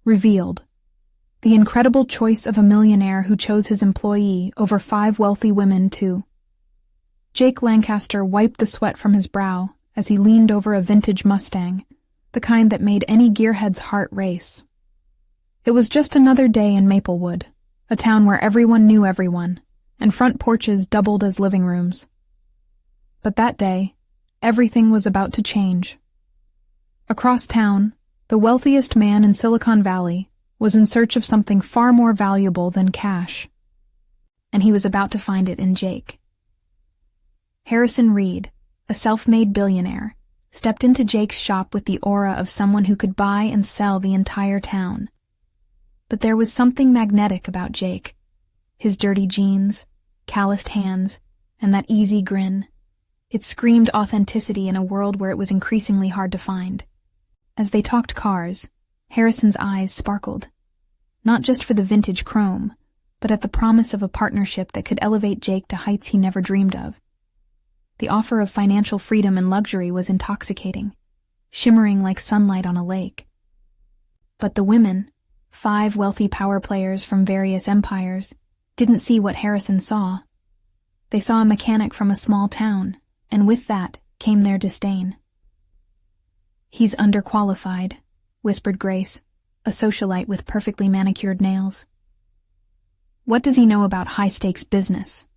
revealed. The incredible choice of a millionaire who chose his employee over 5 wealthy women too. Jake Lancaster wiped the sweat from his brow as he leaned over a vintage Mustang, the kind that made any gearhead's heart race. It was just another day in Maplewood, a town where everyone knew everyone, and front porches doubled as living rooms. But that day, everything was about to change. Across town, the wealthiest man in Silicon Valley was in search of something far more valuable than cash, and he was about to find it in Jake. Harrison Reed, a self-made billionaire, stepped into Jake's shop with the aura of someone who could buy and sell the entire town. But there was something magnetic about Jake. His dirty jeans, calloused hands, and that easy grin. It screamed authenticity in a world where it was increasingly hard to find. As they talked cars, Harrison's eyes sparkled, not just for the vintage chrome, but at the promise of a partnership that could elevate Jake to heights he never dreamed of. The offer of financial freedom and luxury was intoxicating, shimmering like sunlight on a lake. But the women, 5 wealthy power players from various empires, didn't see what Harrison saw. They saw a mechanic from a small town, and with that came their disdain. "He's underqualified," whispered Grace, a socialite with perfectly manicured nails. "What does he know about high-stakes business?"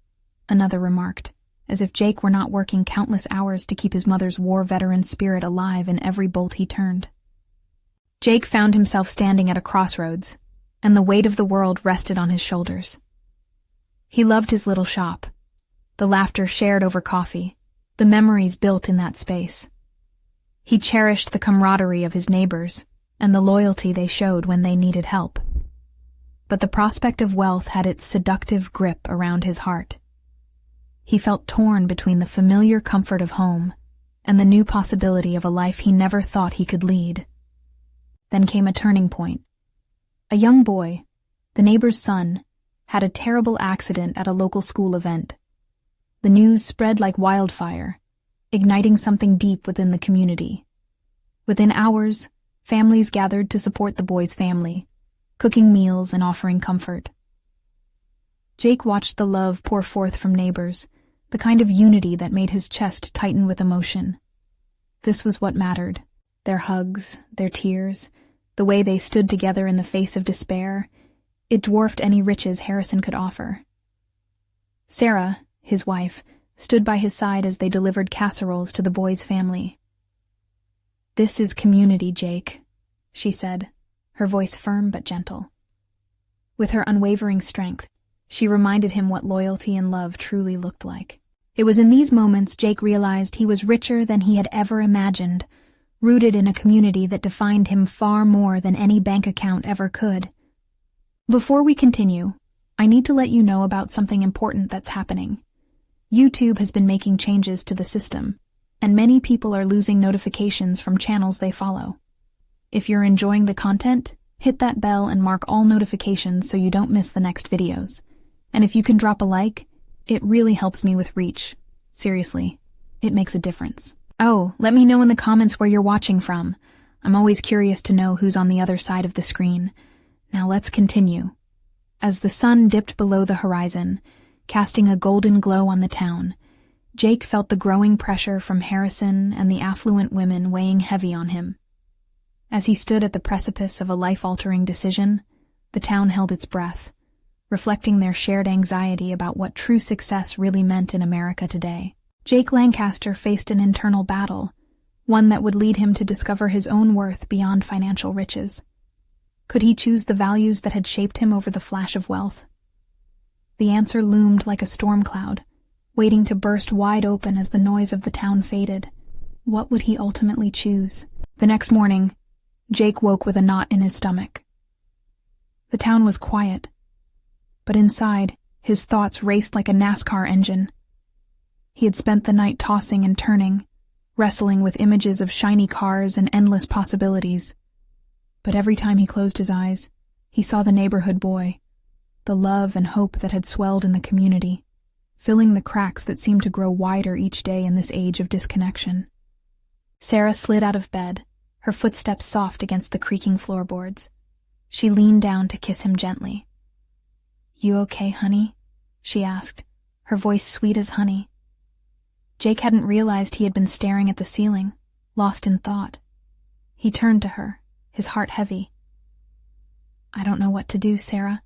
another remarked, as if Jake were not working countless hours to keep his mother's war veteran spirit alive in every bolt he turned. Jake found himself standing at a crossroads, and the weight of the world rested on his shoulders. He loved his little shop, the laughter shared over coffee, the memories built in that space. He cherished the camaraderie of his neighbors and the loyalty they showed when they needed help. But the prospect of wealth had its seductive grip around his heart. He felt torn between the familiar comfort of home and the new possibility of a life he never thought he could lead. Then came a turning point. A young boy, the neighbor's son, had a terrible accident at a local school event. The news spread like wildfire, igniting something deep within the community. Within hours, families gathered to support the boy's family, cooking meals and offering comfort. Jake watched the love pour forth from neighbors, the kind of unity that made his chest tighten with emotion. This was what mattered. Their hugs, their tears, the way they stood together in the face of despair, it dwarfed any riches Harrison could offer. Sarah, his wife, stood by his side as they delivered casseroles to the boy's family. "This is community, Jake," she said, her voice firm but gentle. With her unwavering strength, she reminded him what loyalty and love truly looked like. It was in these moments Jake realized he was richer than he had ever imagined, rooted in a community that defined him far more than any bank account ever could. Before we continue, I need to let you know about something important that's happening. YouTube has been making changes to the system, and many people are losing notifications from channels they follow. If you're enjoying the content, hit that bell and mark all notifications so you don't miss the next videos. And if you can drop a like, it really helps me with reach. Seriously, it makes a difference. Oh, let me know in the comments where you're watching from. I'm always curious to know who's on the other side of the screen. Now let's continue. As the sun dipped below the horizon, casting a golden glow on the town, Jake felt the growing pressure from Harrison and the affluent women weighing heavy on him. As he stood at the precipice of a life-altering decision, the town held its breath, reflecting their shared anxiety about what true success really meant in America today. Jake Lancaster faced an internal battle, one that would lead him to discover his own worth beyond financial riches. Could he choose the values that had shaped him over the flash of wealth? The answer loomed like a storm cloud, waiting to burst wide open as the noise of the town faded. What would he ultimately choose? The next morning, Jake woke with a knot in his stomach. The town was quiet, but inside, his thoughts raced like a NASCAR engine. He had spent the night tossing and turning, wrestling with images of shiny cars and endless possibilities. But every time he closed his eyes, he saw the neighborhood boy, the love and hope that had swelled in the community, filling the cracks that seemed to grow wider each day in this age of disconnection. Sarah slid out of bed, her footsteps soft against the creaking floorboards. She leaned down to kiss him gently. "You okay, honey?" she asked, her voice sweet as honey. Jake hadn't realized he had been staring at the ceiling, lost in thought. He turned to her, his heart heavy. "I don't know what to do, Sarah,"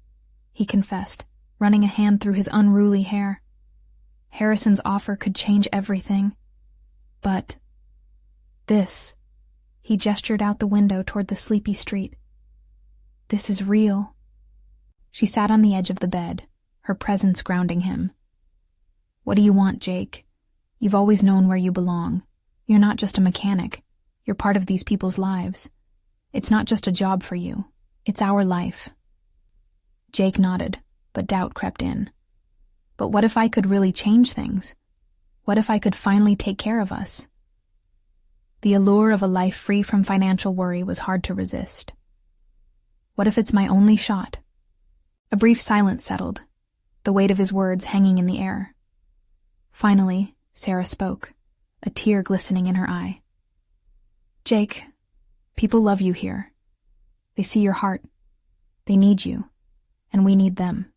he confessed, running a hand through his unruly hair. Harrison's offer could change everything. But this, he gestured out the window toward the sleepy street. "This is real." She sat on the edge of the bed, her presence grounding him. "What do you want, Jake? You've always known where you belong. You're not just a mechanic. You're part of these people's lives. It's not just a job for you. It's our life." Jake nodded, but doubt crept in. "But what if I could really change things? What if I could finally take care of us?" The allure of a life free from financial worry was hard to resist. "What if it's my only shot?" A brief silence settled, the weight of his words hanging in the air. Finally, Sarah spoke, a tear glistening in her eye. "Jake, people love you here. They see your heart. They need you, and we need them.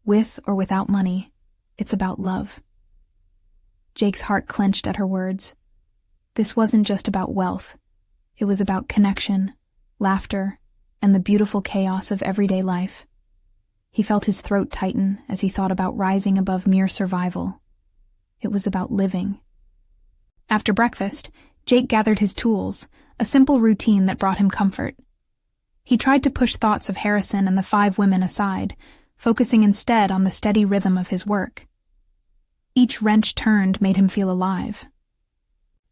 With or without money, it's about love." Jake's heart clenched at her words. This wasn't just about wealth. It was about connection, laughter, and the beautiful chaos of everyday life. He felt his throat tighten as he thought about rising above mere survival. It was about living. After breakfast, Jake gathered his tools, a simple routine that brought him comfort. He tried to push thoughts of Harrison and the 5 women aside, focusing instead on the steady rhythm of his work. Each wrench turned made him feel alive.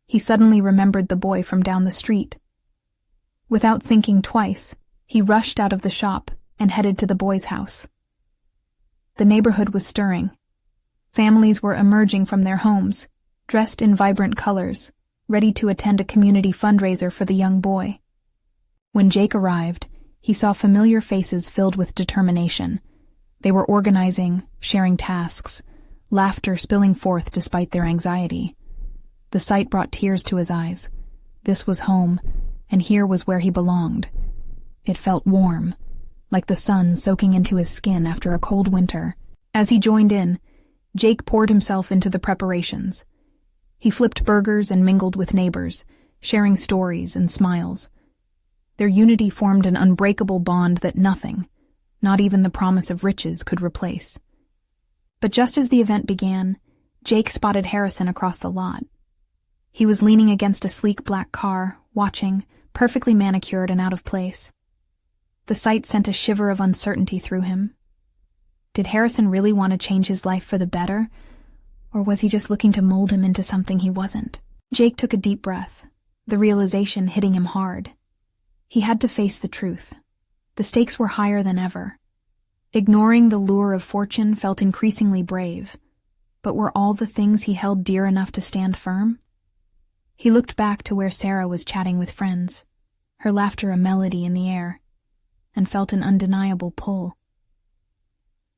He suddenly remembered the boy from down the street. Without thinking twice, he rushed out of the shop and headed to the boy's house. The neighborhood was stirring. Families were emerging from their homes, dressed in vibrant colors, ready to attend a community fundraiser for the young boy. When Jake arrived, he saw familiar faces filled with determination. They were organizing, sharing tasks, laughter spilling forth despite their anxiety. The sight brought tears to his eyes. This was home, and here was where he belonged. It felt warm, like the sun soaking into his skin after a cold winter. As he joined in, Jake poured himself into the preparations. He flipped burgers and mingled with neighbors, sharing stories and smiles. Their unity formed an unbreakable bond that nothing, not even the promise of riches, could replace. But just as the event began, Jake spotted Harrison across the lot. He was leaning against a sleek black car, watching, perfectly manicured and out of place. The sight sent a shiver of uncertainty through him. Did Harrison really want to change his life for the better, or was he just looking to mold him into something he wasn't? Jake took a deep breath, the realization hitting him hard. He had to face the truth. The stakes were higher than ever. Ignoring the lure of fortune felt increasingly brave, but were all the things he held dear enough to stand firm? He looked back to where Sarah was chatting with friends, her laughter a melody in the air, and felt an undeniable pull.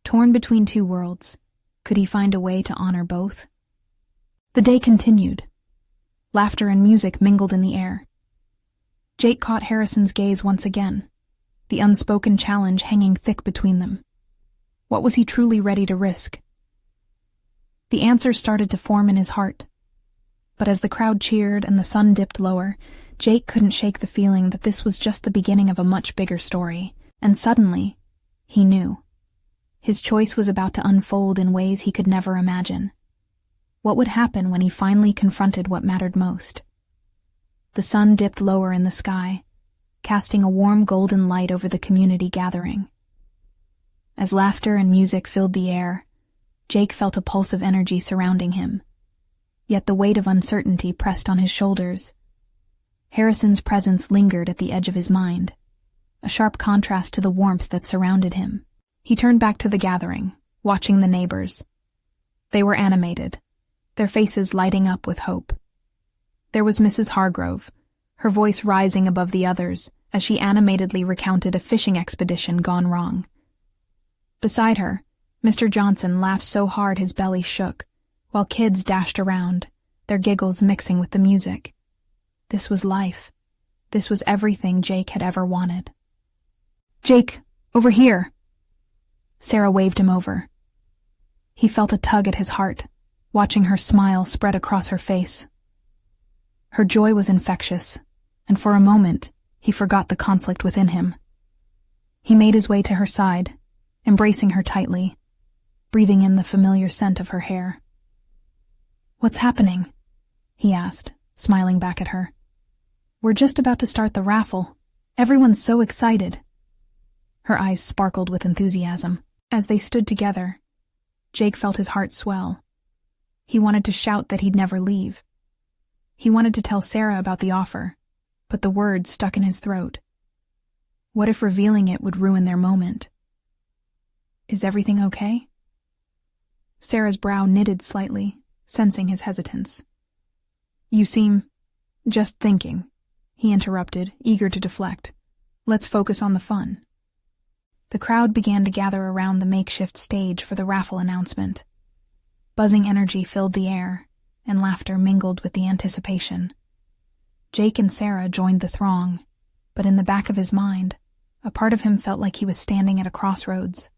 Torn between 2 worlds, could he find a way to honor both? The day continued. Laughter and music mingled in the air. Jake caught Harrison's gaze once again, the unspoken challenge hanging thick between them. What was he truly ready to risk? The answers started to form in his heart. But as the crowd cheered and the sun dipped lower, Jake couldn't shake the feeling that this was just the beginning of a much bigger story. And suddenly, he knew. His choice was about to unfold in ways he could never imagine. What would happen when he finally confronted what mattered most? The sun dipped lower in the sky, casting a warm golden light over the community gathering. As laughter and music filled the air, Jake felt a pulse of energy surrounding him. Yet the weight of uncertainty pressed on his shoulders. Harrison's presence lingered at the edge of his mind, a sharp contrast to the warmth that surrounded him. He turned back to the gathering, watching the neighbors. They were animated, their faces lighting up with hope. There was Mrs. Hargrove, her voice rising above the others as she animatedly recounted a fishing expedition gone wrong. Beside her, Mr. Johnson laughed so hard his belly shook, while kids dashed around, their giggles mixing with the music. This was life. This was everything Jake had ever wanted. "Jake, over here." Sarah waved him over. He felt a tug at his heart, watching her smile spread across her face. Her joy was infectious, and for a moment, he forgot the conflict within him. He made his way to her side, embracing her tightly, breathing in the familiar scent of her hair. "What's happening?" he asked, smiling back at her. "We're just about to start the raffle. Everyone's so excited." Her eyes sparkled with enthusiasm. As they stood together, Jake felt his heart swell. He wanted to shout that he'd never leave. He wanted to tell Sarah about the offer, but the words stuck in his throat. What if revealing it would ruin their moment? "Is everything okay?" Sarah's brow knitted slightly, sensing his hesitance. "You seem... just thinking," he interrupted, eager to deflect. "Let's focus on the fun." The crowd began to gather around the makeshift stage for the raffle announcement. Buzzing energy filled the air, and laughter mingled with the anticipation. Jake and Sarah joined the throng, but in the back of his mind, a part of him felt like he was standing at a crossroads.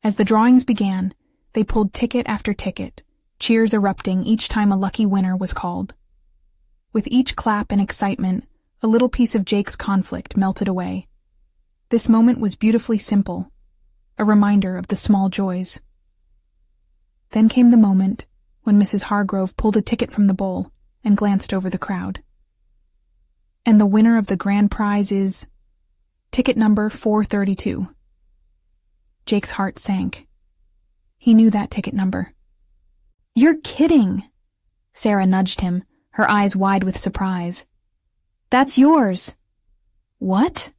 As the drawings began, they pulled ticket after ticket, cheers erupting each time a lucky winner was called. With each clap and excitement, a little piece of Jake's conflict melted away. This moment was beautifully simple, a reminder of the small joys. Then came the moment when Mrs. Hargrove pulled a ticket from the bowl and glanced over the crowd. "And the winner of the grand prize is ticket number 432. Jake's heart sank. He knew that ticket number. "You're kidding!" Sarah nudged him, her eyes wide with surprise. "That's yours." "What?"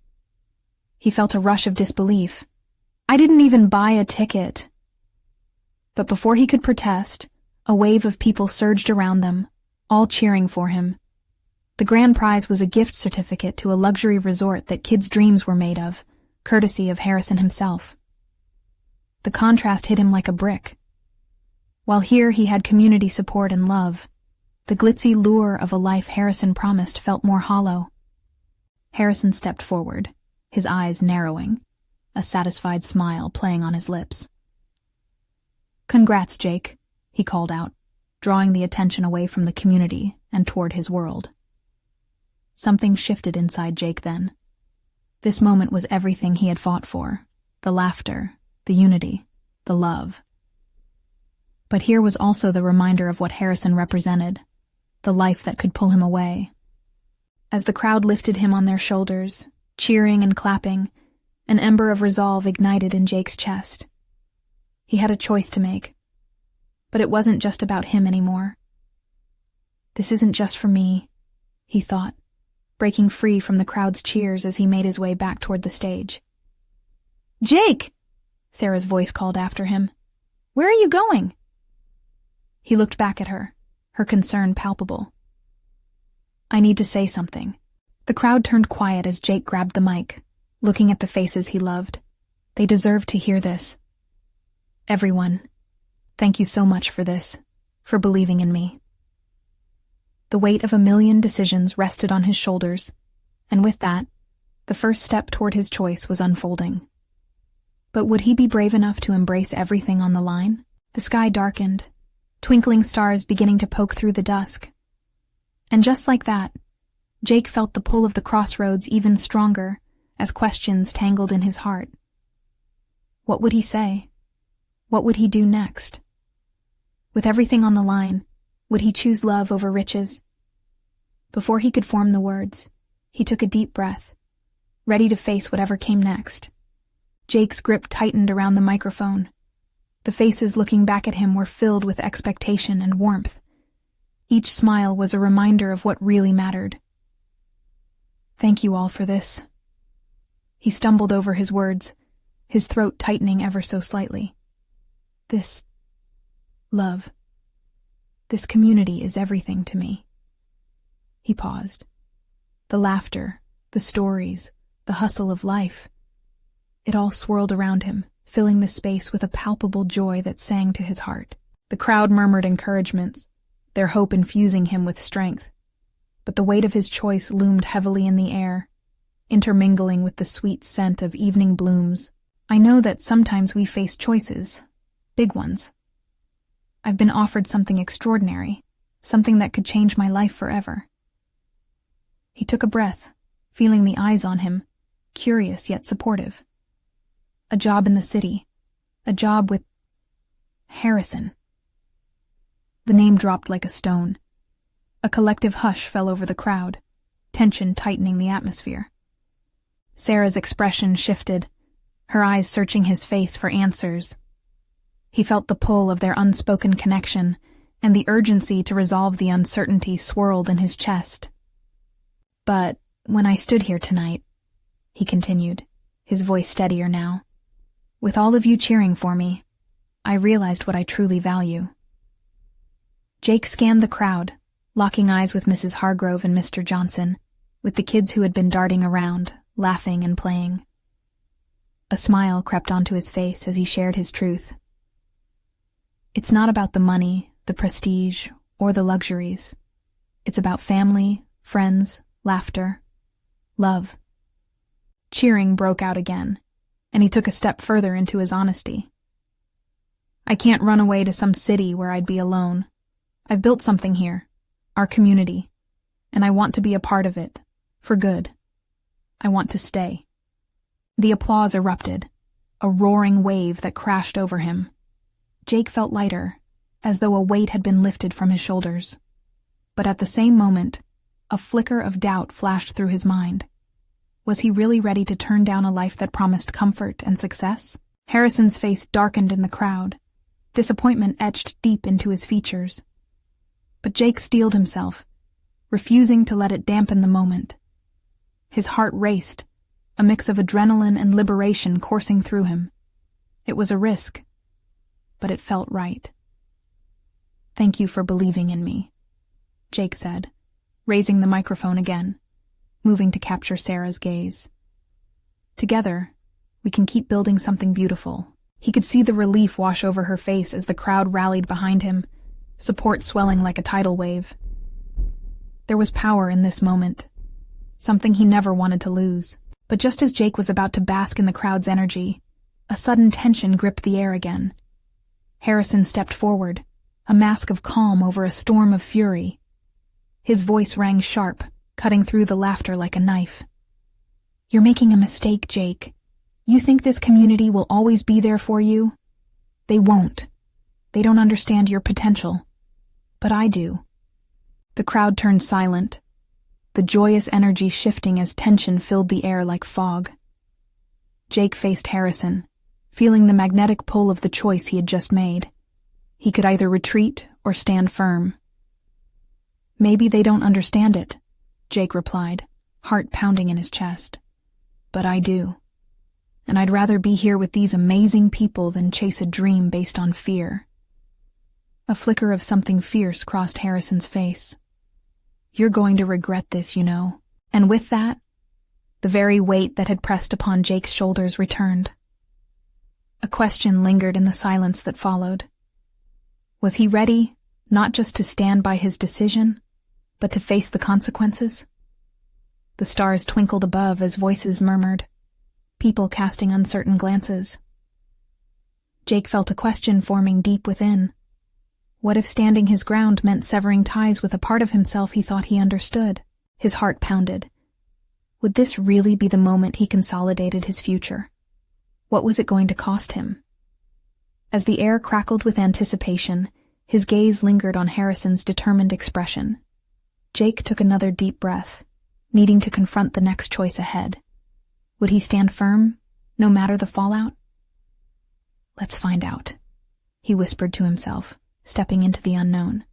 He felt a rush of disbelief. "I didn't even buy a ticket." But before he could protest, a wave of people surged around them, all cheering for him. The grand prize was a gift certificate to a luxury resort that kids' dreams were made of, courtesy of Harrison himself. The contrast hit him like a brick. While here he had community support and love, the glitzy lure of a life Harrison promised felt more hollow. Harrison stepped forward, his eyes narrowing, a satisfied smile playing on his lips. "Congrats, Jake," he called out, drawing the attention away from the community and toward his world. Something shifted inside Jake then. This moment was everything he had fought for, the laughter, the unity, the love. But here was also the reminder of what Harrison represented, the life that could pull him away. As the crowd lifted him on their shoulders, cheering and clapping, an ember of resolve ignited in Jake's chest. He had a choice to make, but it wasn't just about him anymore. "This isn't just for me," he thought, breaking free from the crowd's cheers as he made his way back toward the stage. "Jake!" Sarah's voice called after him. "Where are you going?" He looked back at her, her concern palpable. "I need to say something." The crowd turned quiet as Jake grabbed the mic, looking at the faces he loved. They deserved to hear this. "Everyone, thank you so much for this, for believing in me." The weight of 1,000,000 decisions rested on his shoulders, and with that, the first step toward his choice was unfolding. But would he be brave enough to embrace everything on the line? The sky darkened, twinkling stars beginning to poke through the dusk. And just like that, Jake felt the pull of the crossroads even stronger as questions tangled in his heart. What would he say? What would he do next? With everything on the line, would he choose love over riches? Before he could form the words, he took a deep breath, ready to face whatever came next. Jake's grip tightened around the microphone. The faces looking back at him were filled with expectation and warmth. Each smile was a reminder of what really mattered. "Thank you all for this." He stumbled over his words, his throat tightening ever so slightly. "This love, this community is everything to me." He paused. The laughter, the stories, the hustle of life. It all swirled around him, filling the space with a palpable joy that sang to his heart. The crowd murmured encouragements, their hope infusing him with strength. But the weight of his choice loomed heavily in the air. intermingling with the sweet scent of evening blooms. I know that sometimes we face choices, big ones. I've been offered something extraordinary, something that could change my life forever. He took a breath, feeling the eyes on him, curious yet supportive. A job in the city, a job with Harrison. The name dropped like a stone. A collective hush fell over the crowd, tension tightening the atmosphere. Sarah's expression shifted, her eyes searching his face for answers. He felt the pull of their unspoken connection, and the urgency to resolve the uncertainty swirled in his chest. But when I stood here tonight, he continued, his voice steadier now, with all of you cheering for me, I realized what I truly value. Jake scanned the crowd, locking eyes with Mrs. Hargrove and Mr. Johnson, with the kids who had been darting around, laughing and playing. A smile crept onto his face as he shared his truth. It's not about the money, the prestige, or the luxuries. It's about family, friends, laughter, love. Cheering broke out again, and he took a step further into his honesty. I can't run away to some city where I'd be alone. I've built something here, our community, and I want to be a part of it, for good. I want to stay. The applause erupted, a roaring wave that crashed over him. Jake felt lighter, as though a weight had been lifted from his shoulders. But at the same moment, a flicker of doubt flashed through his mind. Was he really ready to turn down a life that promised comfort and success? Harrison's face darkened in the crowd, disappointment etched deep into his features. But Jake steeled himself, refusing to let it dampen the moment. His heart raced, a mix of adrenaline and liberation coursing through him. It was a risk, but it felt right. Thank you for believing in me, Jake said, raising the microphone again, moving to capture Sarah's gaze. Together, we can keep building something beautiful. He could see the relief wash over her face as the crowd rallied behind him, support swelling like a tidal wave. There was power in this moment, something he never wanted to lose. But just as Jake was about to bask in the crowd's energy, a sudden tension gripped the air again. Harrison stepped forward, a mask of calm over a storm of fury. His voice rang sharp, cutting through the laughter like a knife. You're making a mistake, Jake. You think this community will always be there for you? They won't. They don't understand your potential. But I do. The crowd turned silent, the joyous energy shifting as tension filled the air like fog. Jake faced Harrison, feeling the magnetic pull of the choice he had just made. He could either retreat or stand firm. Maybe they don't understand it, Jake replied, heart pounding in his chest. But I do. And I'd rather be here with these amazing people than chase a dream based on fear. A flicker of something fierce crossed Harrison's face. You're going to regret this, you know. And with that, the very weight that had pressed upon Jake's shoulders returned. A question lingered in the silence that followed. Was he ready, not just to stand by his decision, but to face the consequences? The stars twinkled above as voices murmured, people casting uncertain glances. Jake felt a question forming deep within. What if standing his ground meant severing ties with a part of himself he thought he understood? His heart pounded. Would this really be the moment he consolidated his future? What was it going to cost him? As the air crackled with anticipation, his gaze lingered on Harrison's determined expression. Jake took another deep breath, needing to confront the next choice ahead. Would he stand firm, no matter the fallout? Let's find out, he whispered to himself, stepping into the unknown.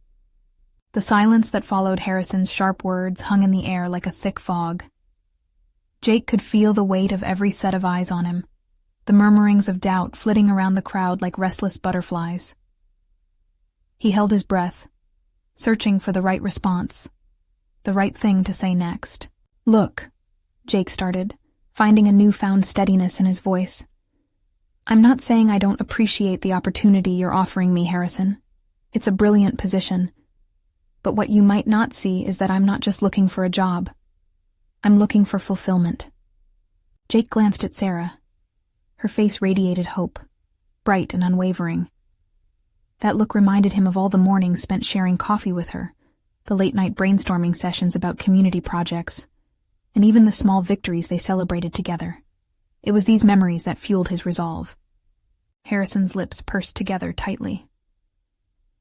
The silence that followed Harrison's sharp words hung in the air like a thick fog. Jake could feel the weight of every set of eyes on him, the murmurings of doubt flitting around the crowd like restless butterflies. He held his breath, searching for the right response, the right thing to say next. Look, Jake started, finding a newfound steadiness in his voice. I'm not saying I don't appreciate the opportunity you're offering me, Harrison. It's a brilliant position. But what you might not see is that I'm not just looking for a job. I'm looking for fulfillment. Jake glanced at Sarah. Her face radiated hope, bright and unwavering. That look reminded him of all the mornings spent sharing coffee with her, the late-night brainstorming sessions about community projects, and even the small victories they celebrated together. It was these memories that fueled his resolve. Harrison's lips pursed together tightly.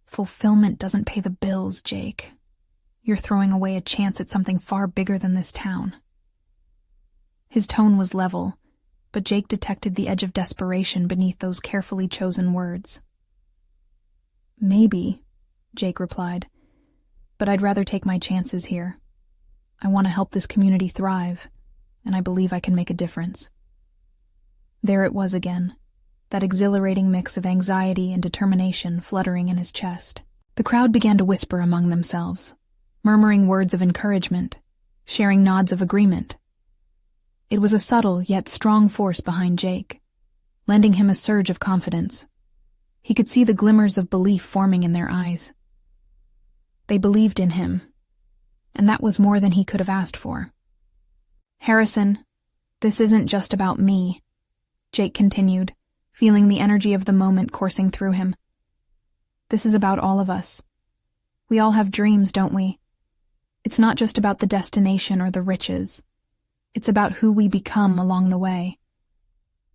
Fulfillment doesn't pay the bills, Jake. You're throwing away a chance at something far bigger than this town. His tone was level, but Jake detected the edge of desperation beneath those carefully chosen words. Maybe, Jake replied, but I'd rather take my chances here. I want to help this community thrive, and I believe I can make a difference. There it was again, that exhilarating mix of anxiety and determination fluttering in his chest. The crowd began to whisper among themselves, murmuring words of encouragement, sharing nods of agreement. It was a subtle yet strong force behind Jake, lending him a surge of confidence. He could see the glimmers of belief forming in their eyes. They believed in him, and that was more than he could have asked for. Harrison, this isn't just about me, Jake continued, feeling the energy of the moment coursing through him. This is about all of us. We all have dreams, don't we? It's not just about the destination or the riches. It's about who we become along the way.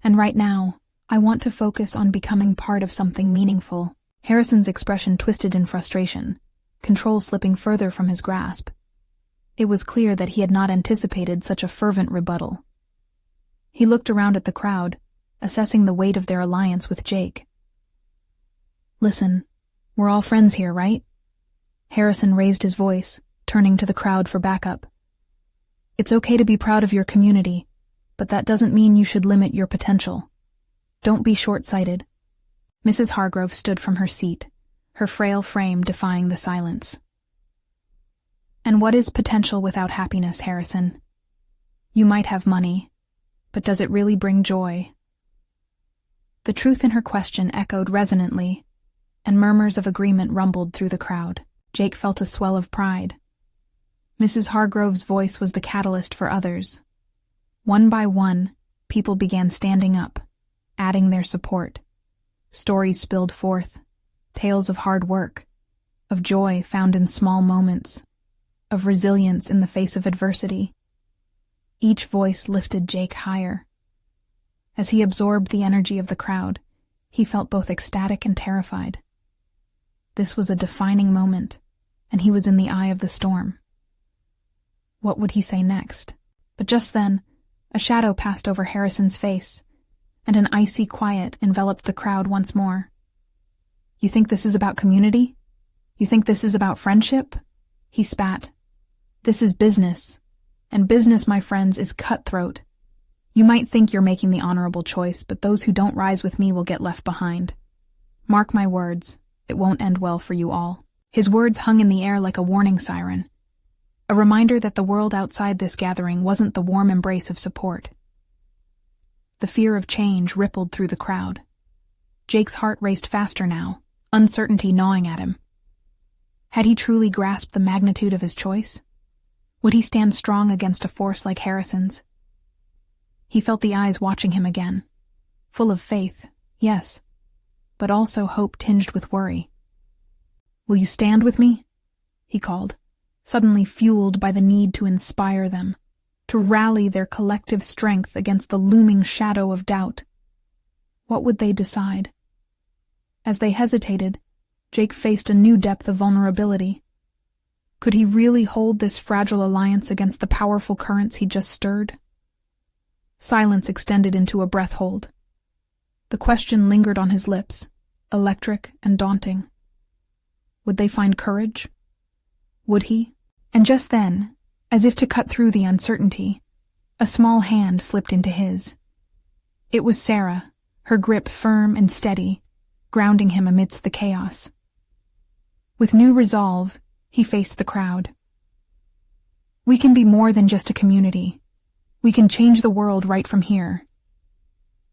And right now, I want to focus on becoming part of something meaningful. Harrison's expression twisted in frustration, control slipping further from his grasp. It was clear that he had not anticipated such a fervent rebuttal. He looked around at the crowd, assessing the weight of their alliance with Jake. Listen, we're all friends here, right? Harrison raised his voice, turning to the crowd for backup. It's okay to be proud of your community, but that doesn't mean you should limit your potential. Don't be short-sighted. Mrs. Hargrove stood from her seat, her frail frame defying the silence. And what is potential without happiness, Harrison? You might have money, but does it really bring joy? The truth in her question echoed resonantly, and murmurs of agreement rumbled through the crowd. Jake felt a swell of pride. Mrs. Hargrove's voice was the catalyst for others. One by one, people began standing up, adding their support. Stories spilled forth, tales of hard work, of joy found in small moments, of resilience in the face of adversity. Each voice lifted Jake higher. As he absorbed the energy of the crowd, he felt both ecstatic and terrified. This was a defining moment, and he was in the eye of the storm. What would he say next? But just then, a shadow passed over Harrison's face, and an icy quiet enveloped the crowd once more. You think this is about community? You think this is about friendship? He spat. This is business, and business, my friends, is cutthroat. You might think you're making the honorable choice, but those who don't rise with me will get left behind. Mark my words, it won't end well for you all. His words hung in the air like a warning siren, a reminder that the world outside this gathering wasn't the warm embrace of support. The fear of change rippled through the crowd. Jake's heart raced faster now, uncertainty gnawing at him. Had he truly grasped the magnitude of his choice? Would he stand strong against a force like Harrison's? He felt the eyes watching him again, full of faith, yes, but also hope tinged with worry. Will you stand with me? He called, suddenly fueled by the need to inspire them, to rally their collective strength against the looming shadow of doubt. What would they decide? As they hesitated, Jake faced a new depth of vulnerability. Could he really hold this fragile alliance against the powerful currents he just stirred? Silence extended into a breath hold. The question lingered on his lips, electric and daunting. Would they find courage? Would he? And just then, as if to cut through the uncertainty, a small hand slipped into his. It was Sarah, her grip firm and steady, grounding him amidst the chaos. With new resolve, he faced the crowd. We can be more than just a community. We can change the world right from here.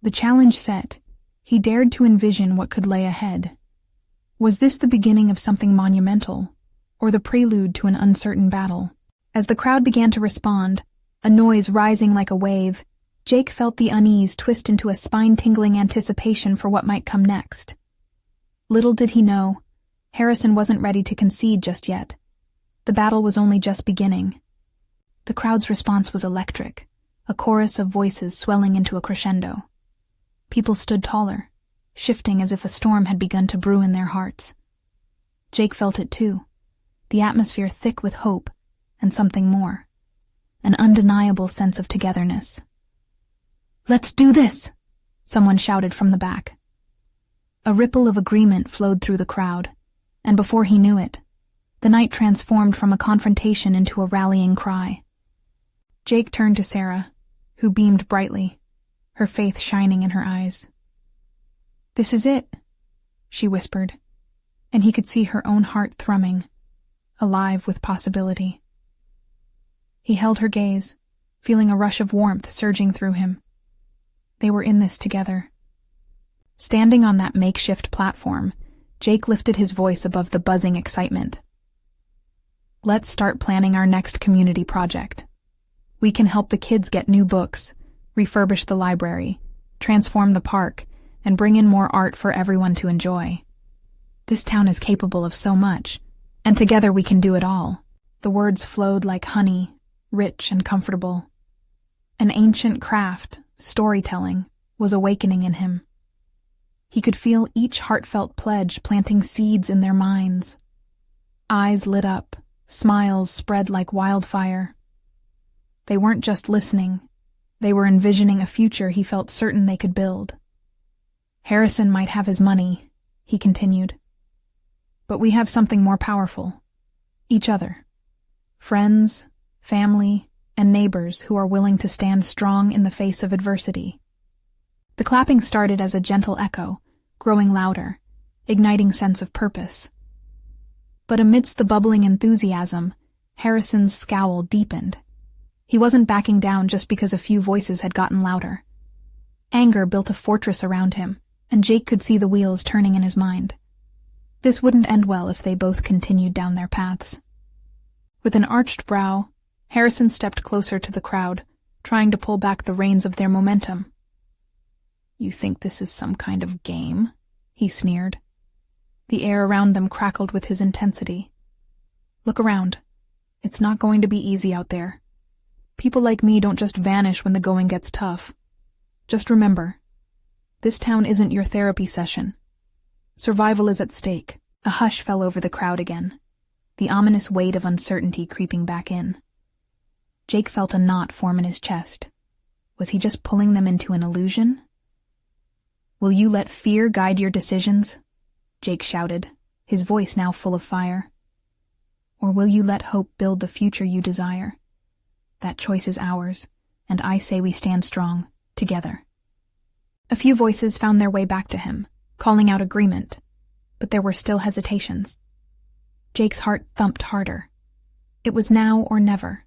The challenge set, he dared to envision what could lay ahead. Was this the beginning of something monumental, or the prelude to an uncertain battle? As the crowd began to respond, a noise rising like a wave, Jake felt the unease twist into a spine-tingling anticipation for what might come next. Little did he know, Harrison wasn't ready to concede just yet. The battle was only just beginning. The crowd's response was electric, a chorus of voices swelling into a crescendo. People stood taller, shifting as if a storm had begun to brew in their hearts. Jake felt it too, the atmosphere thick with hope and something more, an undeniable sense of togetherness. "Let's do this!" someone shouted from the back. A ripple of agreement flowed through the crowd, and before he knew it, the night transformed from a confrontation into a rallying cry. Jake turned to Sarah, who beamed brightly, her faith shining in her eyes. "This is it," she whispered, and he could see her own heart thrumming, alive with possibility. He held her gaze, feeling a rush of warmth surging through him. They were in this together. Standing on that makeshift platform, Jake lifted his voice above the buzzing excitement. "Let's start planning our next community project. We can help the kids get new books, refurbish the library, transform the park, and bring in more art for everyone to enjoy. This town is capable of so much, and together we can do it all." The words flowed like honey, rich and comfortable. An ancient craft, storytelling, was awakening in him. He could feel each heartfelt pledge planting seeds in their minds. Eyes lit up, smiles spread like wildfire. They weren't just listening, they were envisioning a future he felt certain they could build. "Harrison might have his money," he continued, "but we have something more powerful. Each other. Friends, family, and neighbors who are willing to stand strong in the face of adversity." The clapping started as a gentle echo, growing louder, igniting sense of purpose. But amidst the bubbling enthusiasm, Harrison's scowl deepened. He wasn't backing down just because a few voices had gotten louder. Anger built a fortress around him, and Jake could see the wheels turning in his mind. This wouldn't end well if they both continued down their paths. With an arched brow, Harrison stepped closer to the crowd, trying to pull back the reins of their momentum. "You think this is some kind of game?" he sneered. The air around them crackled with his intensity. "Look around. It's not going to be easy out there. People like me don't just vanish when the going gets tough. Just remember, this town isn't your therapy session. Survival is at stake." A hush fell over the crowd again, the ominous weight of uncertainty creeping back in. Jake felt a knot form in his chest. Was he just pulling them into an illusion? "Will you let fear guide your decisions?" Jake shouted, his voice now full of fire. "Or will you let hope build the future you desire? That choice is ours, and I say we stand strong, together." A few voices found their way back to him, calling out agreement, but there were still hesitations. Jake's heart thumped harder. It was now or never.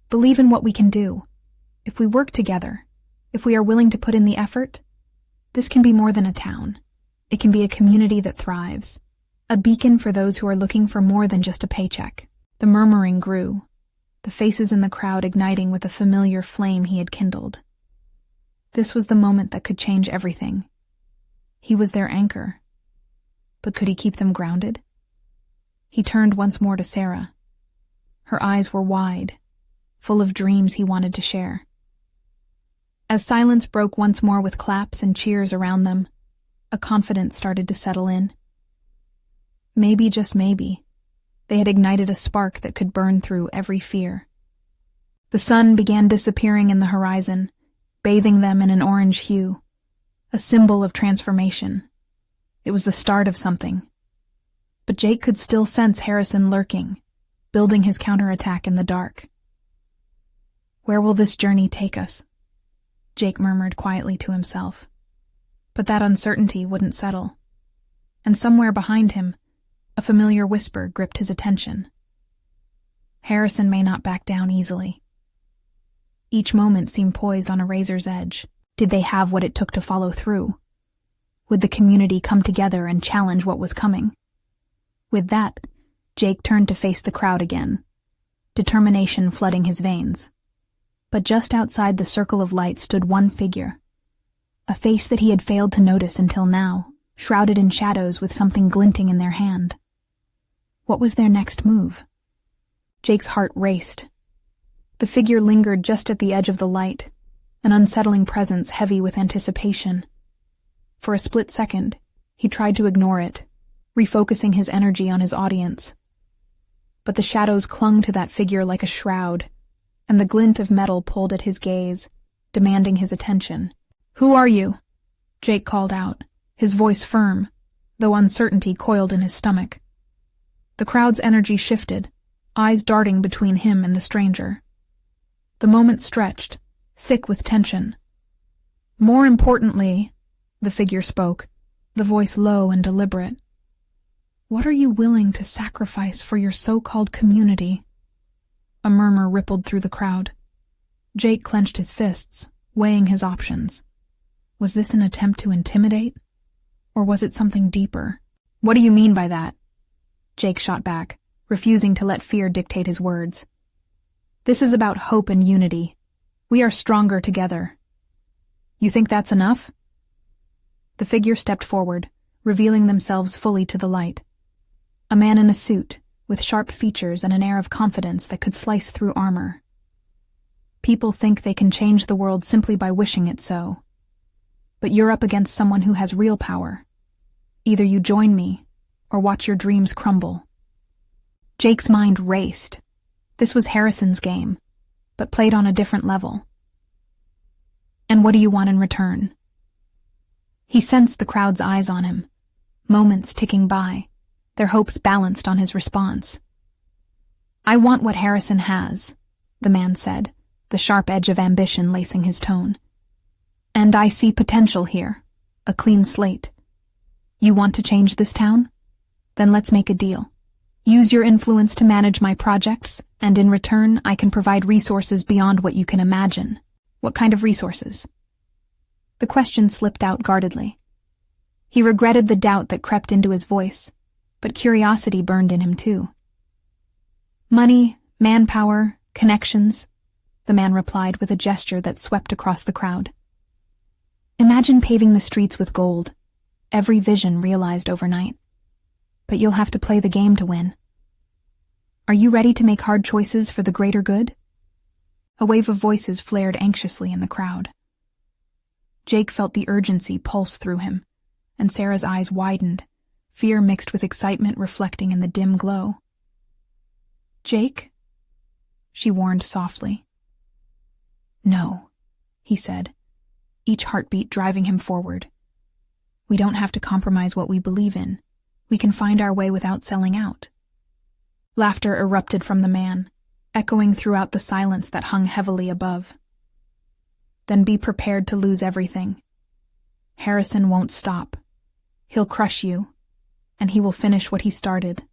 Believe in what we can do. If we work together, if we are willing to put in the effort, this can be more than a town. It can be a community that thrives, a beacon for those who are looking for more than just a paycheck. The murmuring grew, the faces in the crowd igniting with a familiar flame he had kindled. This was the moment that could change everything. He was their anchor. But could he keep them grounded? He turned once more to Sarah. Her eyes were wide, full of dreams he wanted to share. As silence broke once more with claps and cheers around them, a confidence started to settle in. Maybe, just maybe, they had ignited a spark that could burn through every fear. The sun began disappearing in the horizon, bathing them in an orange hue, a symbol of transformation. It was the start of something. But Jake could still sense Harrison lurking, building his counterattack in the dark. "Where will this journey take us?" Jake murmured quietly to himself. But that uncertainty wouldn't settle. And somewhere behind him, a familiar whisper gripped his attention. Harrison may not back down easily. Each moment seemed poised on a razor's edge. Did they have what it took to follow through? Would the community come together and challenge what was coming? With that, Jake turned to face the crowd again, determination flooding his veins. But just outside the circle of light stood one figure, a face that he had failed to notice until now, shrouded in shadows with something glinting in their hand. What was their next move? Jake's heart raced. The figure lingered just at the edge of the light, an unsettling presence heavy with anticipation. For a split second, he tried to ignore it, refocusing his energy on his audience. But the shadows clung to that figure like a shroud, and the glint of metal pulled at his gaze, demanding his attention. "Who are you?" Jake called out, his voice firm, though uncertainty coiled in his stomach. The crowd's energy shifted, eyes darting between him and the stranger. The moment stretched, thick with tension. "More importantly," the figure spoke, the voice low and deliberate, "what are you willing to sacrifice for your so-called community?" A murmur rippled through the crowd. Jake clenched his fists, weighing his options. Was this an attempt to intimidate? Or was it something deeper? "What do you mean by that?" Jake shot back, refusing to let fear dictate his words. "This is about hope and unity. We are stronger together. You think that's enough?" The figure stepped forward, revealing themselves fully to the light. A man in a suit, with sharp features and an air of confidence that could slice through armor. People think they can change the world simply by wishing it so. But you're up against someone who has real power. Either you join me, or watch your dreams crumble. Jake's mind raced. This was Harrison's game, but played on a different level. "And what do you want in return?" He sensed the crowd's eyes on him, moments ticking by, their hopes balanced on his response. "I want what Harrison has," the man said, the sharp edge of ambition lacing his tone. "And I see potential here, a clean slate. You want to change this town? Then let's make a deal. Use your influence to manage my projects, and in return I can provide resources beyond what you can imagine." "What kind of resources?" The question slipped out guardedly. He regretted the doubt that crept into his voice, but curiosity burned in him too. "Money, manpower, connections," the man replied with a gesture that swept across the crowd. "Imagine paving the streets with gold, every vision realized overnight. But you'll have to play the game to win. Are you ready to make hard choices for the greater good?" A wave of voices flared anxiously in the crowd. Jake felt the urgency pulse through him, and Sarah's eyes widened, fear mixed with excitement reflecting in the dim glow. "Jake?" she warned softly. "No," he said, each heartbeat driving him forward. "We don't have to compromise what we believe in. We can find our way without selling out." Laughter erupted from the man, echoing throughout the silence that hung heavily above. "Then be prepared to lose everything. Harrison won't stop. He'll crush you, and he will finish what he started.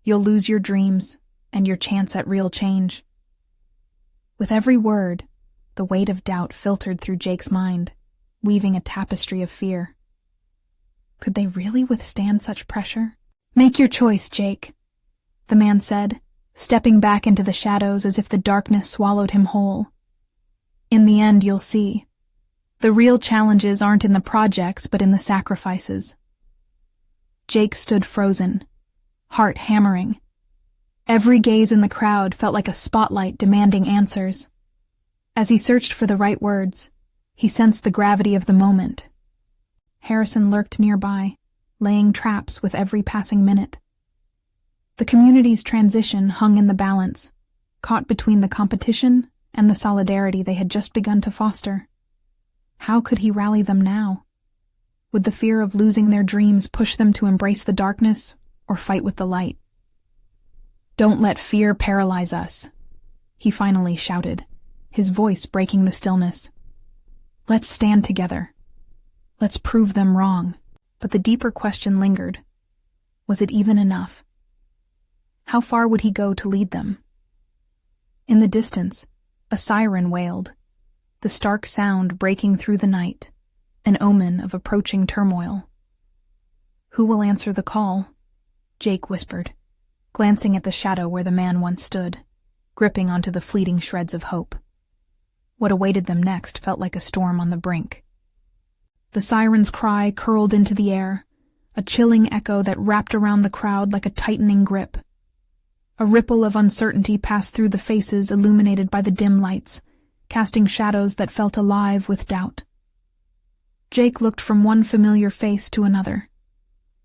You'll lose your dreams and your chance at real change." With every word, the weight of doubt filtered through Jake's mind, weaving a tapestry of fear. Could they really withstand such pressure? "Make your choice, Jake," the man said, stepping back into the shadows as if the darkness swallowed him whole. "In the end, you'll see. The real challenges aren't in the projects, but in the sacrifices." Jake stood frozen, heart hammering. Every gaze in the crowd felt like a spotlight demanding answers. As he searched for the right words, he sensed the gravity of the moment. Harrison lurked nearby, laying traps with every passing minute. The community's transition hung in the balance, caught between the competition and the solidarity they had just begun to foster. How could he rally them now? Would the fear of losing their dreams push them to embrace the darkness or fight with the light? "Don't let fear paralyze us," he finally shouted, his voice breaking the stillness. "Let's stand together. Let's prove them wrong." But the deeper question lingered. Was it even enough? How far would he go to lead them? In the distance, a siren wailed, the stark sound breaking through the night, an omen of approaching turmoil. "Who will answer the call?" Jake whispered, glancing at the shadow where the man once stood, gripping onto the fleeting shreds of hope. What awaited them next felt like a storm on the brink. The siren's cry curled into the air, a chilling echo that wrapped around the crowd like a tightening grip. A ripple of uncertainty passed through the faces illuminated by the dim lights, casting shadows that felt alive with doubt. Jake looked from one familiar face to another.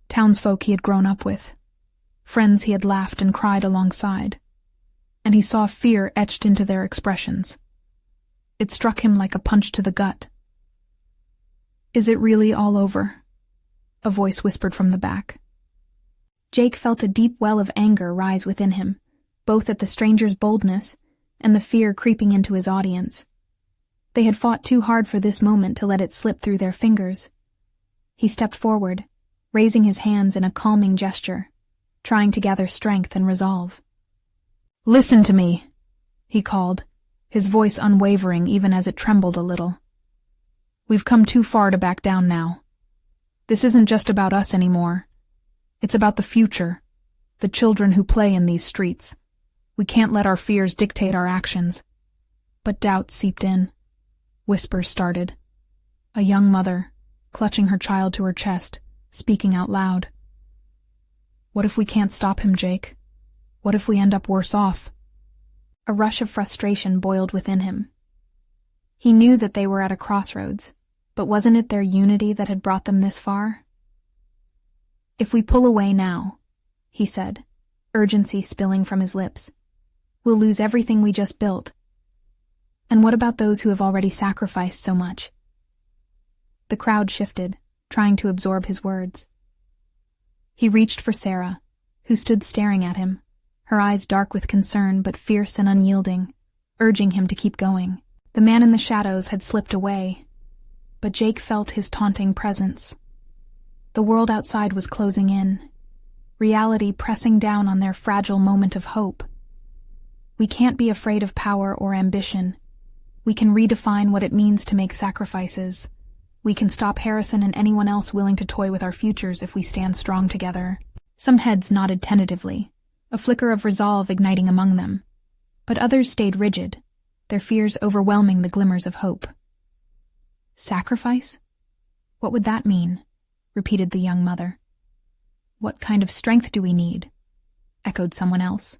Townsfolk he had grown up with, friends he had laughed and cried alongside, and he saw fear etched into their expressions. It struck him like a punch to the gut. "Is it really all over?" a voice whispered from the back. Jake felt a deep well of anger rise within him, both at the stranger's boldness and the fear creeping into his audience. They had fought too hard for this moment to let it slip through their fingers. He stepped forward, raising his hands in a calming gesture, trying to gather strength and resolve. "Listen to me," he called, his voice unwavering even as it trembled a little. "We've come too far to back down now. This isn't just about us anymore. It's about the future, the children who play in these streets. We can't let our fears dictate our actions." But doubt seeped in. Whispers started. A young mother, clutching her child to her chest, speaking out loud. "What if we can't stop him, Jake? What if we end up worse off?" A rush of frustration boiled within him. He knew that they were at a crossroads, but wasn't it their unity that had brought them this far? "If we pull away now," he said, urgency spilling from his lips, "we'll lose everything we just built. And what about those who have already sacrificed so much?" The crowd shifted, trying to absorb his words. He reached for Sarah, who stood staring at him, her eyes dark with concern but fierce and unyielding, urging him to keep going. The man in the shadows had slipped away, but Jake felt his taunting presence. The world outside was closing in, reality pressing down on their fragile moment of hope. We can't be afraid of power or ambition. We can redefine what it means to make sacrifices. We can stop Harrison and anyone else willing to toy with our futures if we stand strong together. Some heads nodded tentatively, a flicker of resolve igniting among them, but others stayed rigid, their fears overwhelming the glimmers of hope. "Sacrifice? What would that mean?" repeated the young mother. "What kind of strength do we need?" echoed someone else.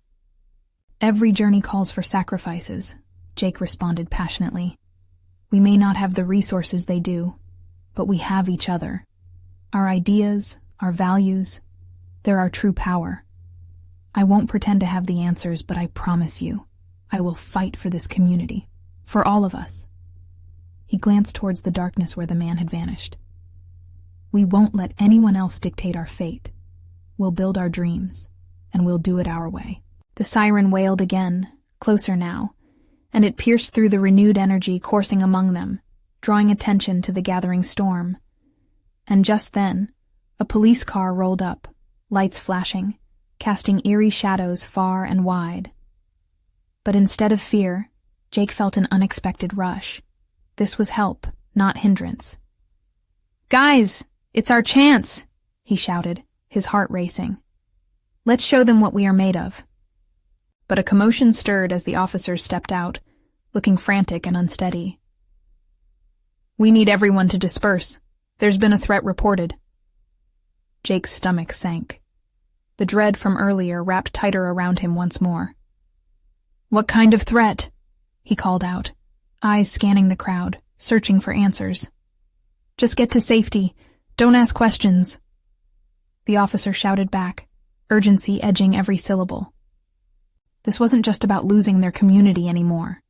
"Every journey calls for sacrifices," Jake responded passionately. "We may not have the resources they do, but we have each other. Our ideas, our values, they're our true power. I won't pretend to have the answers, but I promise you, I will fight for this community, for all of us." He glanced towards the darkness where the man had vanished. "We won't let anyone else dictate our fate. We'll build our dreams, and we'll do it our way." The siren wailed again, closer now, and it pierced through the renewed energy coursing among them, drawing attention to the gathering storm. And just then, a police car rolled up, lights flashing, casting eerie shadows far and wide. But instead of fear, Jake felt an unexpected rush. This was help, not hindrance. "Guys, it's our chance," he shouted, his heart racing. "Let's show them what we are made of." But a commotion stirred as the officers stepped out, looking frantic and unsteady. "We need everyone to disperse. There's been a threat reported." Jake's stomach sank. The dread from earlier wrapped tighter around him once more. "What kind of threat?" he called out, eyes scanning the crowd, searching for answers. "Just get to safety. Don't ask questions." The officer shouted back, urgency edging every syllable. This wasn't just about losing their community anymore.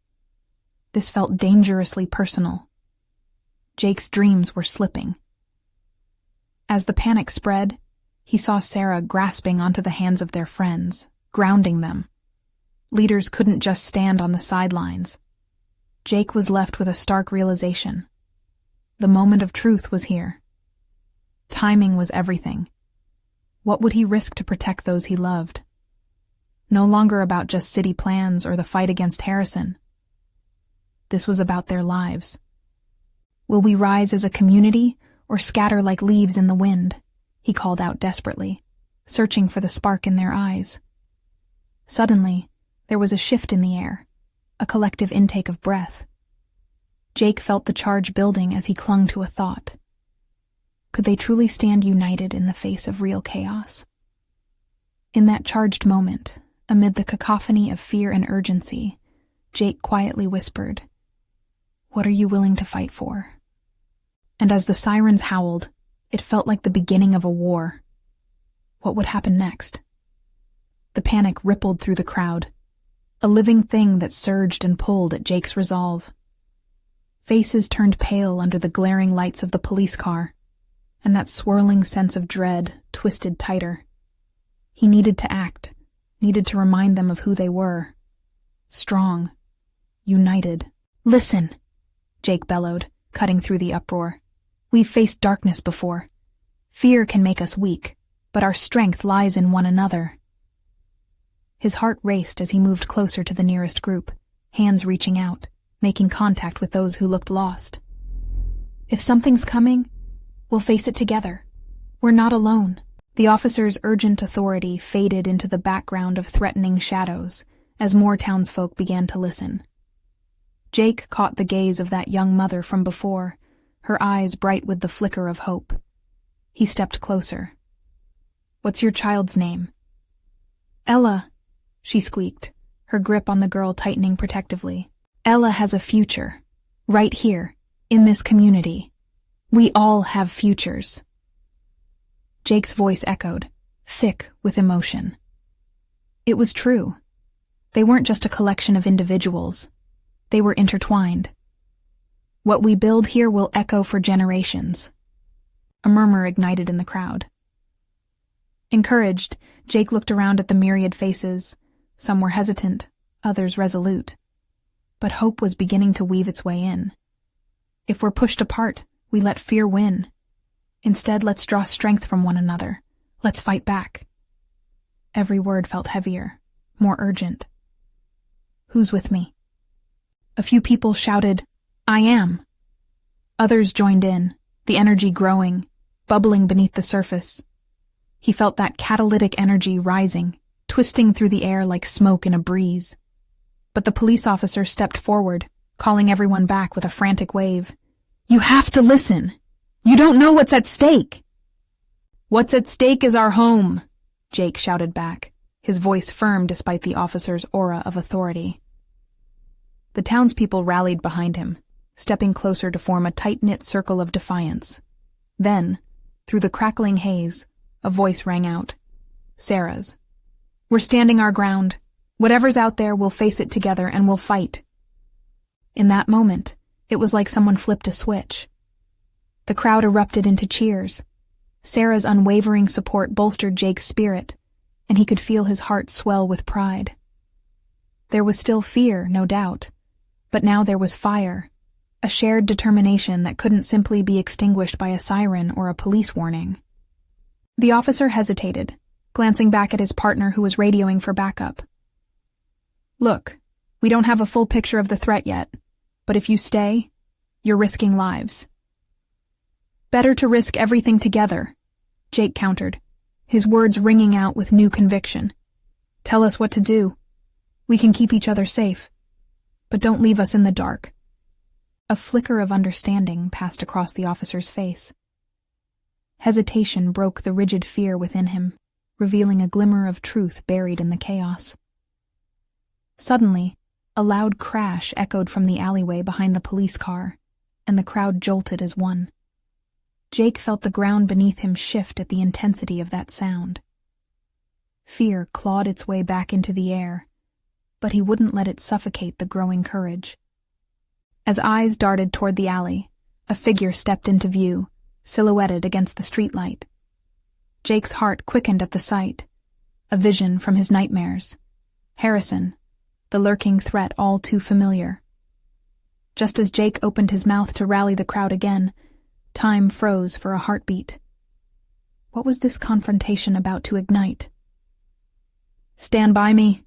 This felt dangerously personal. Jake's dreams were slipping. As the panic spread, he saw Sarah grasping onto the hands of their friends, grounding them. Leaders couldn't just stand on the sidelines. Jake was left with a stark realization. The moment of truth was here. Timing was everything. What would he risk to protect those he loved? No longer about just city plans or the fight against Harrison. This was about their lives. "Will we rise as a community or scatter like leaves in the wind?" he called out desperately, searching for the spark in their eyes. Suddenly, there was a shift in the air, a collective intake of breath. Jake felt the charge building as he clung to a thought. Could they truly stand united in the face of real chaos? In that charged moment, amid the cacophony of fear and urgency, Jake quietly whispered, "What are you willing to fight for?" And as the sirens howled, it felt like the beginning of a war. What would happen next? The panic rippled through the crowd, a living thing that surged and pulled at Jake's resolve. Faces turned pale under the glaring lights of the police car, and that swirling sense of dread twisted tighter. He needed to act, needed to remind them of who they were. Strong, united. "Listen," Jake bellowed, cutting through the uproar. "We've faced darkness before. Fear can make us weak, but our strength lies in one another." His heart raced as he moved closer to the nearest group, hands reaching out, making contact with those who looked lost. "If something's coming, we'll face it together. We're not alone." The officer's urgent authority faded into the background of threatening shadows as more townsfolk began to listen. Jake caught the gaze of that young mother from before, her eyes bright with the flicker of hope. He stepped closer. "What's your child's name?" "Ella," she squeaked, her grip on the girl tightening protectively. "Ella has a future, right here, in this community. We all have futures." Jake's voice echoed, thick with emotion. It was true. They weren't just a collection of individuals. They were intertwined. "What we build here will echo for generations." A murmur ignited in the crowd. Encouraged, Jake looked around at the myriad faces. Some were hesitant, others resolute. But hope was beginning to weave its way in. If we're pushed apart, we let fear win. Instead, let's draw strength from one another. Let's fight back. Every word felt heavier, more urgent. "Who's with me?" A few people shouted, "I am." Others joined in, the energy growing, bubbling beneath the surface. He felt that catalytic energy rising, twisting through the air like smoke in a breeze. But the police officer stepped forward, calling everyone back with a frantic wave. "You have to listen! You don't know what's at stake!" "What's at stake is our home," Jake shouted back, his voice firm despite the officer's aura of authority. The townspeople rallied behind him, stepping closer to form a tight-knit circle of defiance. Then, through the crackling haze, a voice rang out. Sarah's. "We're standing our ground. Whatever's out there, we'll face it together and we'll fight." In that moment, it was like someone flipped a switch. The crowd erupted into cheers. Sarah's unwavering support bolstered Jake's spirit, and he could feel his heart swell with pride. There was still fear, no doubt, but now there was fire, a shared determination that couldn't simply be extinguished by a siren or a police warning. The officer hesitated, glancing back at his partner who was radioing for backup. "Look, we don't have a full picture of the threat yet, but if you stay, you're risking lives." "Better to risk everything together," Jake countered, his words ringing out with new conviction. "Tell us what to do. We can keep each other safe, but don't leave us in the dark." A flicker of understanding passed across the officer's face. Hesitation broke the rigid fear within him, revealing a glimmer of truth buried in the chaos. Suddenly, a loud crash echoed from the alleyway behind the police car, and the crowd jolted as one. Jake felt the ground beneath him shift at the intensity of that sound. Fear clawed its way back into the air, but he wouldn't let it suffocate the growing courage. As eyes darted toward the alley, a figure stepped into view, silhouetted against the streetlight. Jake's heart quickened at the sight, a vision from his nightmares. Harrison, the lurking threat all too familiar. Just as Jake opened his mouth to rally the crowd again, time froze for a heartbeat. What was this confrontation about to ignite? "Stand by me,"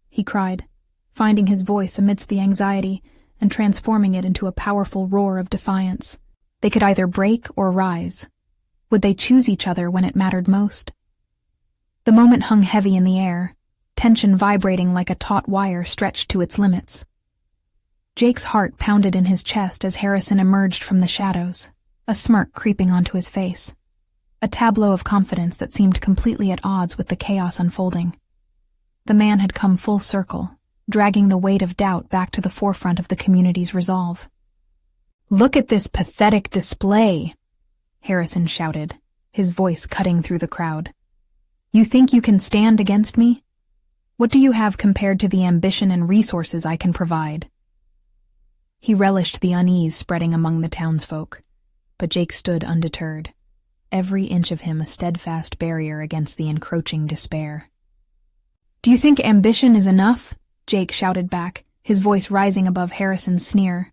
he cried, finding his voice amidst the anxiety and transforming it into a powerful roar of defiance. They could either break or rise. Would they choose each other when it mattered most? The moment hung heavy in the air, tension vibrating like a taut wire stretched to its limits. Jake's heart pounded in his chest as Harrison emerged from the shadows, a smirk creeping onto his face. A tableau of confidence that seemed completely at odds with the chaos unfolding. The man had come full circle, dragging the weight of doubt back to the forefront of the community's resolve. "Look at this pathetic display," Harrison shouted, his voice cutting through the crowd. "You think you can stand against me? What do you have compared to the ambition and resources I can provide?" He relished the unease spreading among the townsfolk, but Jake stood undeterred, every inch of him a steadfast barrier against the encroaching despair. "Do you think ambition is enough?" Jake shouted back, his voice rising above Harrison's sneer.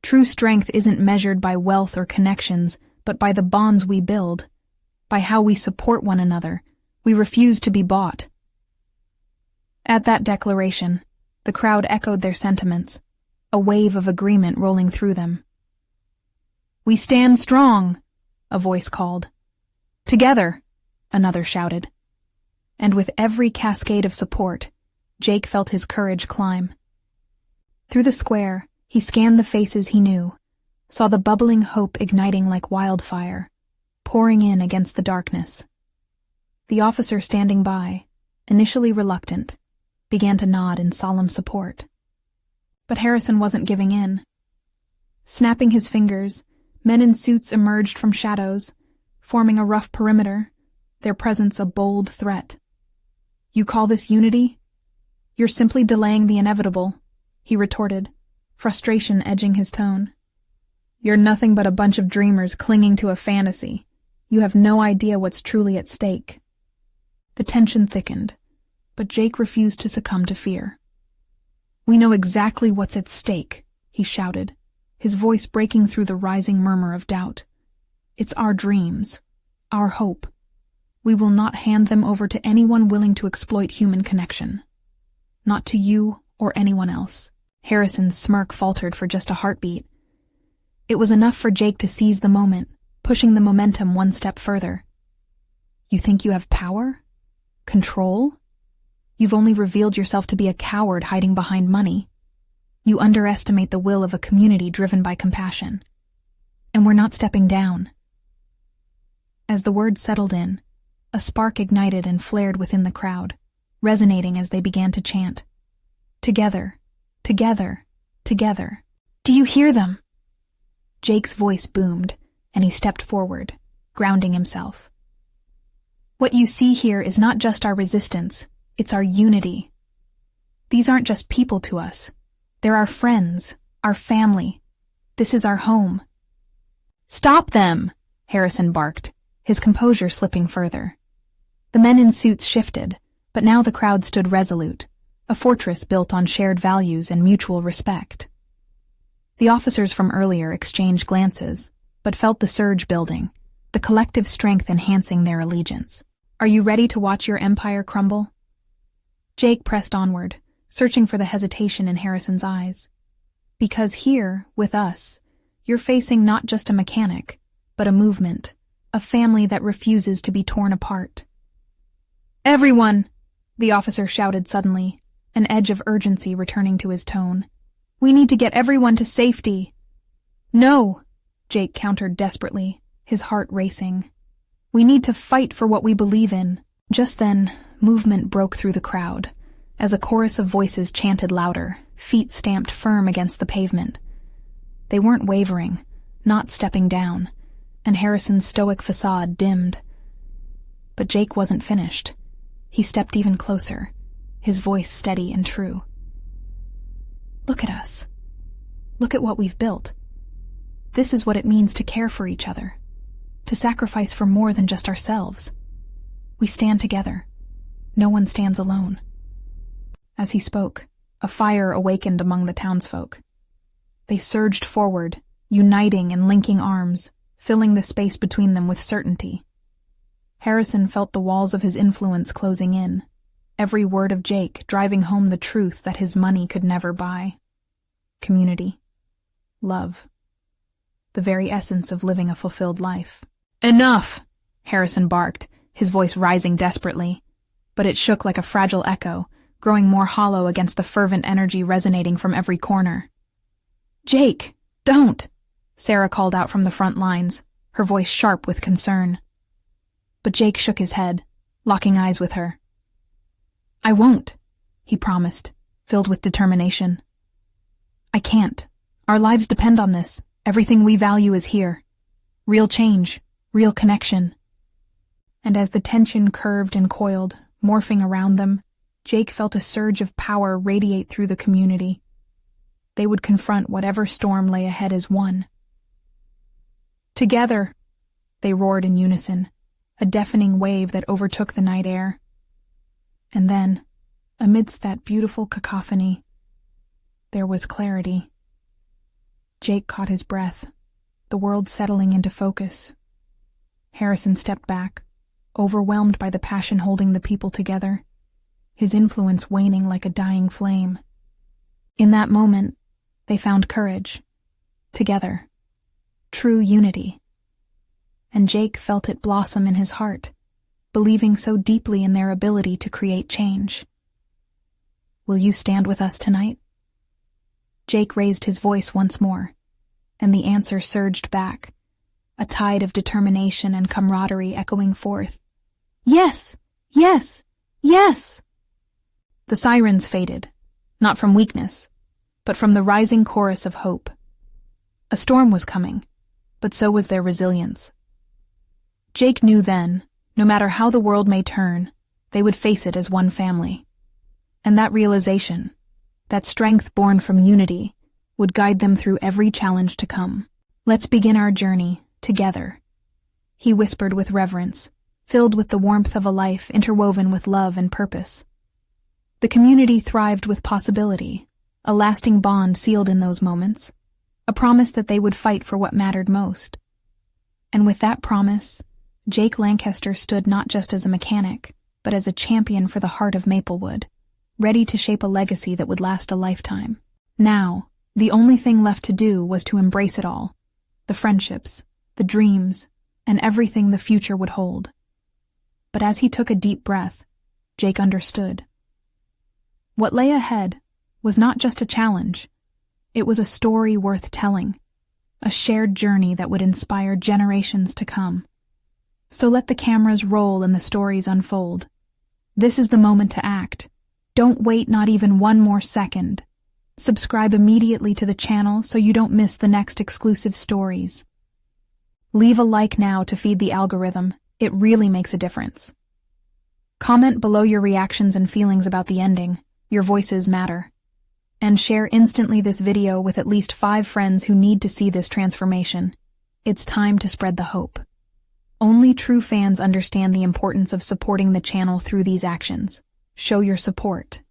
"True strength isn't measured by wealth or connections, but by the bonds we build, by how we support one another. We refuse to be bought." At that declaration, the crowd echoed their sentiments, a wave of agreement rolling through them. "We stand strong," a voice called. "Together," another shouted. And with every cascade of support, Jake felt his courage climb. Through the square, he scanned the faces he knew, saw the bubbling hope igniting like wildfire, pouring in against the darkness. The officer standing by, initially reluctant, began to nod in solemn support. But Harrison wasn't giving in. Snapping his fingers, men in suits emerged from shadows, forming a rough perimeter, their presence a bold threat. "You call this unity? You're simply delaying the inevitable," he retorted, frustration edging his tone. "You're nothing but a bunch of dreamers clinging to a fantasy. You have no idea what's truly at stake." The tension thickened, but Jake refused to succumb to fear. "We know exactly what's at stake," he shouted, his voice breaking through the rising murmur of doubt. "It's our dreams, our hope. We will not hand them over to anyone willing to exploit human connection. Not to you or anyone else." Harrison's smirk faltered for just a heartbeat. It was enough for Jake to seize the moment, pushing the momentum one step further. "You think you have power? Control? You've only revealed yourself to be a coward hiding behind money. You underestimate the will of a community driven by compassion. And we're not stepping down." As the words settled in, a spark ignited and flared within the crowd, resonating as they began to chant, "Together, together, together. Do you hear them?" Jake's voice boomed, and he stepped forward, grounding himself. "What you see here is not just our resistance, it's our unity. These aren't just people to us. They're our friends, our family. This is our home." "Stop them!" Harrison barked, his composure slipping further. The men in suits shifted, but now the crowd stood resolute, a fortress built on shared values and mutual respect. The officers from earlier exchanged glances, but felt the surge building, the collective strength enhancing their allegiance. "Are you ready to watch your empire crumble?" Jake pressed onward, searching for the hesitation in Harrison's eyes. "Because here, with us, you're facing not just a mechanic, but a movement, a family that refuses to be torn apart." "Everyone!" the officer shouted suddenly, an edge of urgency returning to his tone. "We need to get everyone to safety." "No," Jake countered desperately, his heart racing. "We need to fight for what we believe in." Just then, movement broke through the crowd, as a chorus of voices chanted louder, feet stamped firm against the pavement. They weren't wavering, not stepping down, and Harrison's stoic facade dimmed. But Jake wasn't finished. He stepped even closer, his voice steady and true. "Look at us. Look at what we've built. This is what it means to care for each other, to sacrifice for more than just ourselves. We stand together. No one stands alone." As he spoke, a fire awakened among the townsfolk. They surged forward, uniting and linking arms, filling the space between them with certainty. Harrison felt the walls of his influence closing in, every word of Jake driving home the truth that his money could never buy. Community. Love. The very essence of living a fulfilled life. "Enough!" Harrison barked, his voice rising desperately, but it shook like a fragile echo, growing more hollow against the fervent energy resonating from every corner. Jake, don't! Sarah called out from the front lines, her voice sharp with concern. But Jake shook his head, locking eyes with her. I won't, he promised, filled with determination. I can't. Our lives depend on this. Everything we value is here. Real change, real connection. And as the tension curved and coiled, morphing around them, Jake felt a surge of power radiate through the community. They would confront whatever storm lay ahead as one. Together, they roared in unison, a deafening wave that overtook the night air. And then, amidst that beautiful cacophony, there was clarity. Jake caught his breath, the world settling into focus. Harrison stepped back, overwhelmed by the passion holding the people together, his influence waning like a dying flame. In that moment, they found courage, together, true unity. And Jake felt it blossom in his heart, believing so deeply in their ability to create change. Will you stand with us tonight? Jake raised his voice once more, and the answer surged back, a tide of determination and camaraderie echoing forth. Yes! Yes! Yes! The sirens faded, not from weakness, but from the rising chorus of hope. A storm was coming, but so was their resilience. Jake knew then, no matter how the world may turn, they would face it as one family. And that realization, that strength born from unity, would guide them through every challenge to come. Let's begin our journey, together, he whispered with reverence, filled with the warmth of a life interwoven with love and purpose. The community thrived with possibility, a lasting bond sealed in those moments, a promise that they would fight for what mattered most. And with that promise, Jake Lancaster stood not just as a mechanic, but as a champion for the heart of Maplewood, ready to shape a legacy that would last a lifetime. Now, the only thing left to do was to embrace it all, the friendships, the dreams, and everything the future would hold. But as he took a deep breath, Jake understood. What lay ahead was not just a challenge, it was a story worth telling, a shared journey that would inspire generations to come. So let the cameras roll and the stories unfold. This is the moment to act. Don't wait not even one more second. Subscribe immediately to the channel so you don't miss the next exclusive stories. Leave a like now to feed the algorithm. It really makes a difference. Comment below your reactions and feelings about the ending. Your voices matter. And share instantly this video with at least 5 friends who need to see this transformation. It's time to spread the hope. Only true fans understand the importance of supporting the channel through these actions. Show your support.